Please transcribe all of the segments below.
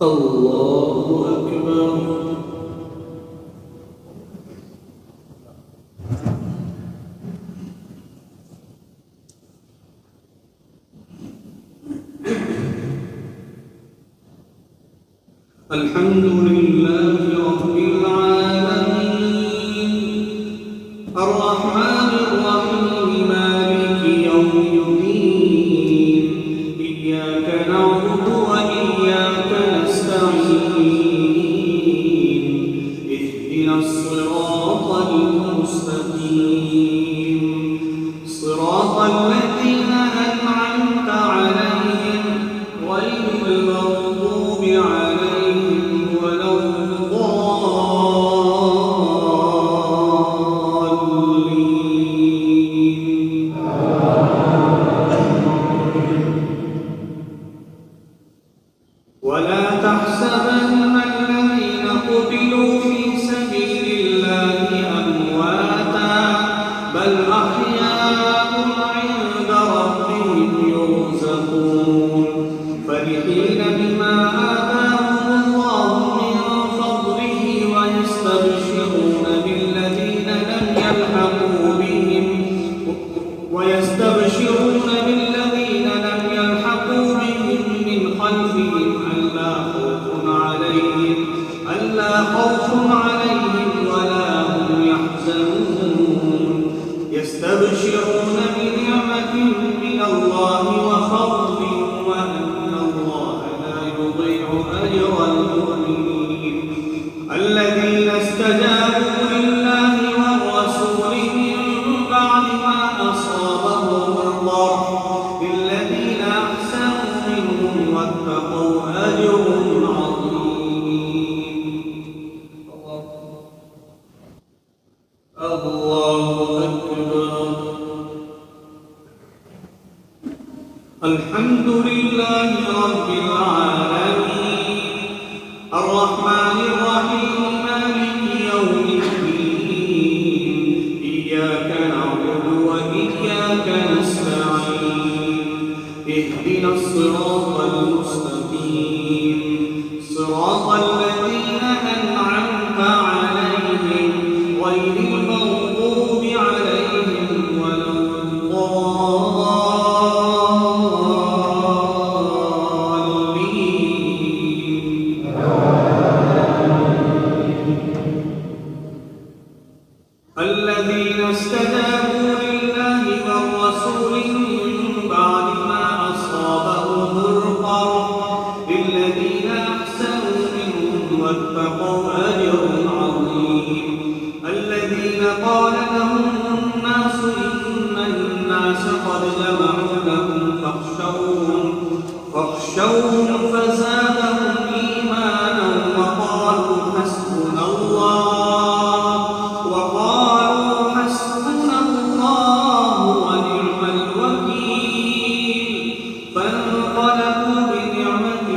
الله أكبر. الحمد لله رب العالمين الرحمن الرحيم مالك يوم الدين إياك نعبد وإياك نستعين اهدنا الصراط المستقيم صراط الذين أنعمت عليهم غير المغضوب عليهم ولا الضالين. ولا تحسبن الذين قتلوا في سبيل الله أمواتا بل أحياء عند ربهم يرزقون فرحين بما آتاهم الله من فضله ويستبشرون بالذين لم يلحقوا بهم من خلفهم ألا خوف عليهم ولا هم يحزنون يستبشرون بنعمة من الله وفضل وأن الله لا يضيع أجر المؤمنين الذين استجابوا لله والرسول من بعد ما أصابهم القرح للذين أحسنوا منهم واتقوا أجر الله أكبر. الحمد لله رب العالمين الرحمن الرحيم مالك يوم الدين إياك نعبد وإياك نستعين اهدنا الصراط المستقيم صراط الذين أنعمت عليهم غير المغضوب عليهم ولا الضالين. الذين استجابوا لله والرسول من بعد ما أصابهم القرح للذين أحسنوا منهم واتقوا أجر عظيم الذين قال لهم الناس إن الناس قد جمعوا لهم فاخشوهم فزادهم إيمانا وقالوا حسبنا الله ونعم الوكيل فانقلبوا بنعمة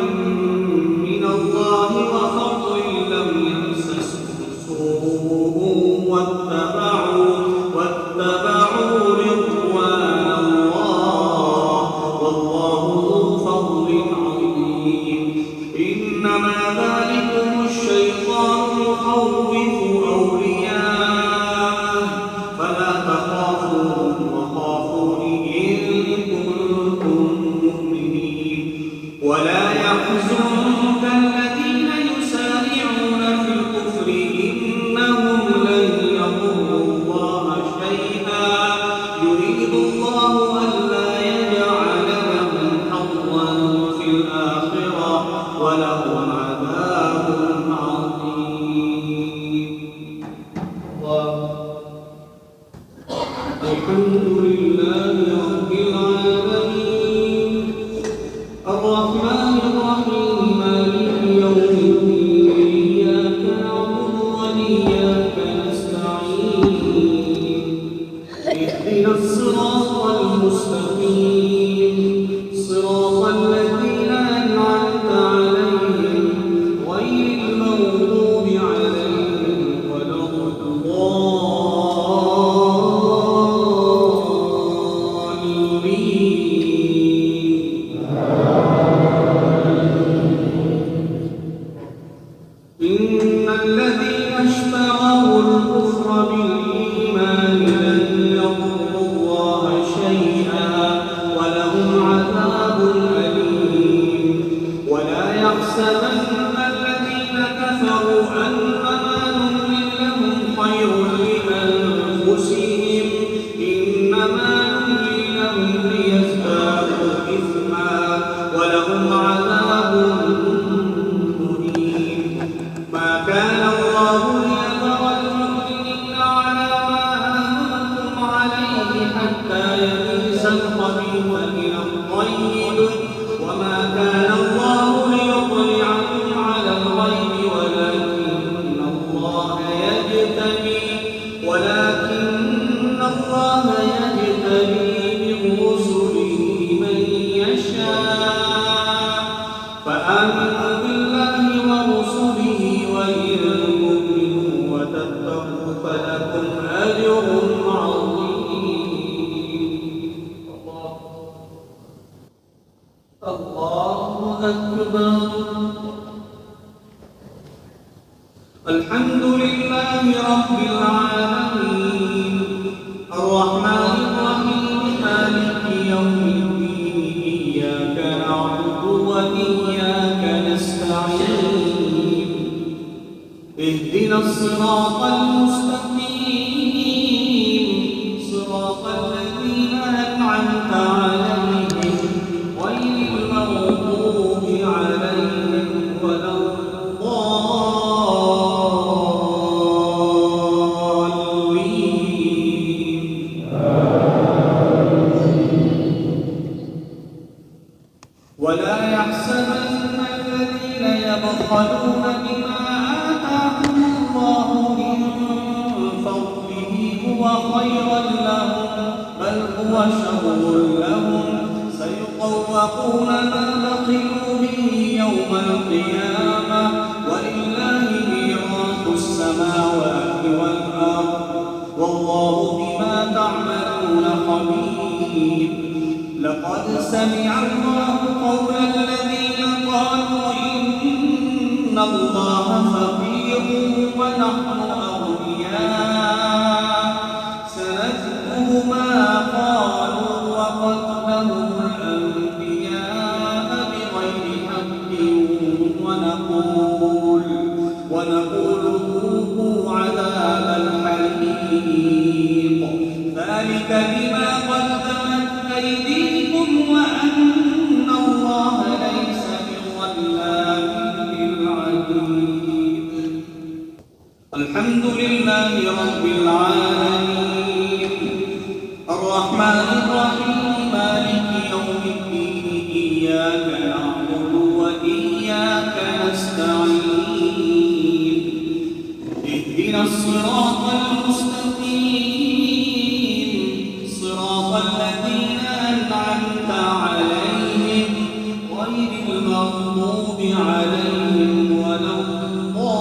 من الله وفضل لم يمسسهم سوء واتبعوا رضوان الله والله ذو فضل عظيم إنما ذلكم الشيطان يخوف أولياءه فلا تخافوهم وخافون إن كنتم مؤمنين ولا يحزنك الذين يسارعون في الكفر إنهم لن يضروا الله شيئا يريد الله ألا يجعل لهم حظا في الآخرة ولهم عذاب عظيم. الحمد لله رب العالمين الرحمن الرحيم مالك يوم الدين إياك نعبد وإياك نستعين اهدنا الصراط المستقيم صراط الذين أنعمت عليهم الذين اشتروا الكفر بالإيمان لن يضروا الله شيئا ولهم عذاب أليم ولا يحسبن الذين كفروا أنما نملي لهم خير لأنفسهم إنما نملي لهم ليزدادوا إثما ولهم عذاب مهين ما كان الله ليذر المؤمنين على ما أنتم عليه حتى يميز الخبيث من الطيب وما كان الله ليطلعكم على الغيب ولكن الله يجتبي من رسله من يشاء فآمنوا بالله ورسله وإن تؤمنوا وتتقوا فلكم أجر عظيم. الله أكبر. الحمد لله رب العالمين الرحمن الرحيم مالك يوم الدين إياك نعبد وإياك نستعين اهدنا الصراط المستقيم صراط الذين أنعمت عليهم غير المغضوب عليهم ولا ولا يحسبن الذين يبخلون بما آتاهم الله من فضله هو خيرا لهم بل هو شر لهم سيطوقون ما بخلوا به يوم القيامة ولله ميراث السماوات والأرض والله بما تعملون خبير. لقد سمع الله قول الذين قالوا إن الله فقير ونحن أغنياء سنكتب ما قالوا وقتلهم الأنبياء بغير حق ونقول ذوقوا عذاب الحريق ذلك بما قدمت أيديكم وأن الله ليس بظلام للعبيد. الحمد لله رب العالمين الرحمن الرحيم مالك يوم الدين إياك نعبد وإياك نستعين اهدنا الصراط المستقيم صراط الذين أنعمت عليهم غير المغضوب عليهم ولا الضالين.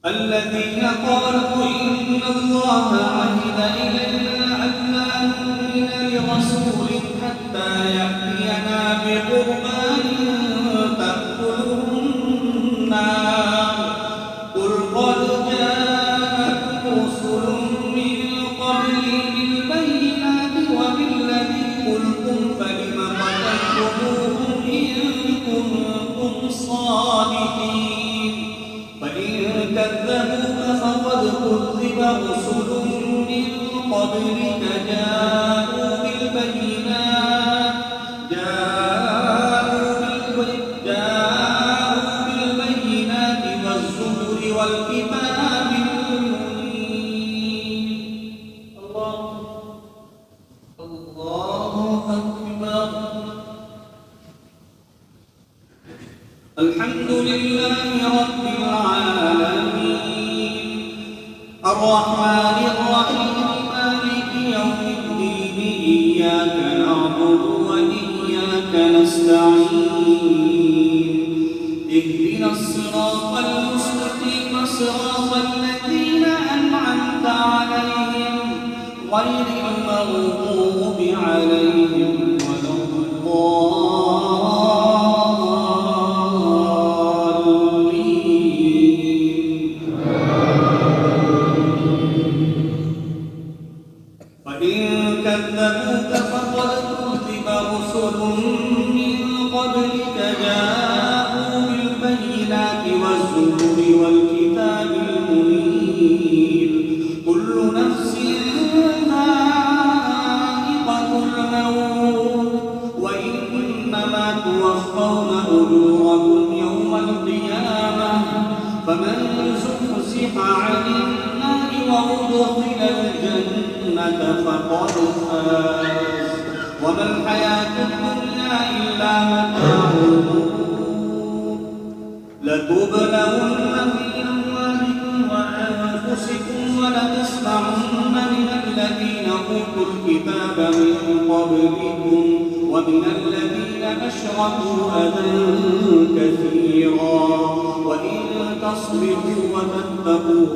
الذين قالوا إن الله عهد إلينا ألا نؤمن لرسول حتى يأتينا بقربان تأكله النار قل قد جاءتكم رسل من قبلي بالبينات وبالذي قلتم فلم قتلتموهم إن كنتم صادقين فإن كذبوك فقد كذب رسل من قبلك جاءوا بالبينات والزبر والكتاب المنير. الله أكبر. الحمد لله رب العالمين الرحمن الرحيم مالك يوم الدين إياك نعبد وإياك نستعين اهدنا الصراط المستقيم صراط الذين أنعمت عليهم غير المغضوب عليهم ولا الضالين. وإن كذبوك فقد كذب رسل من قبلك جاءوا بالبينات والزبر والكتاب المنير. كل نفس ذائقة الموت وإنما توفون أجوركم يوم القيامة فمن زحزح عن النار وأدخل الجنة فقد فاز وما الحياة الدنيا إلا متاع الغرور. لتبلون في أموالكم وأنفسكم ولتسمعن من الذين أوتوا الكتاب من قبلكم ومن الذين أشركوا أذى كثيرا وإن تصبروا وتتقوا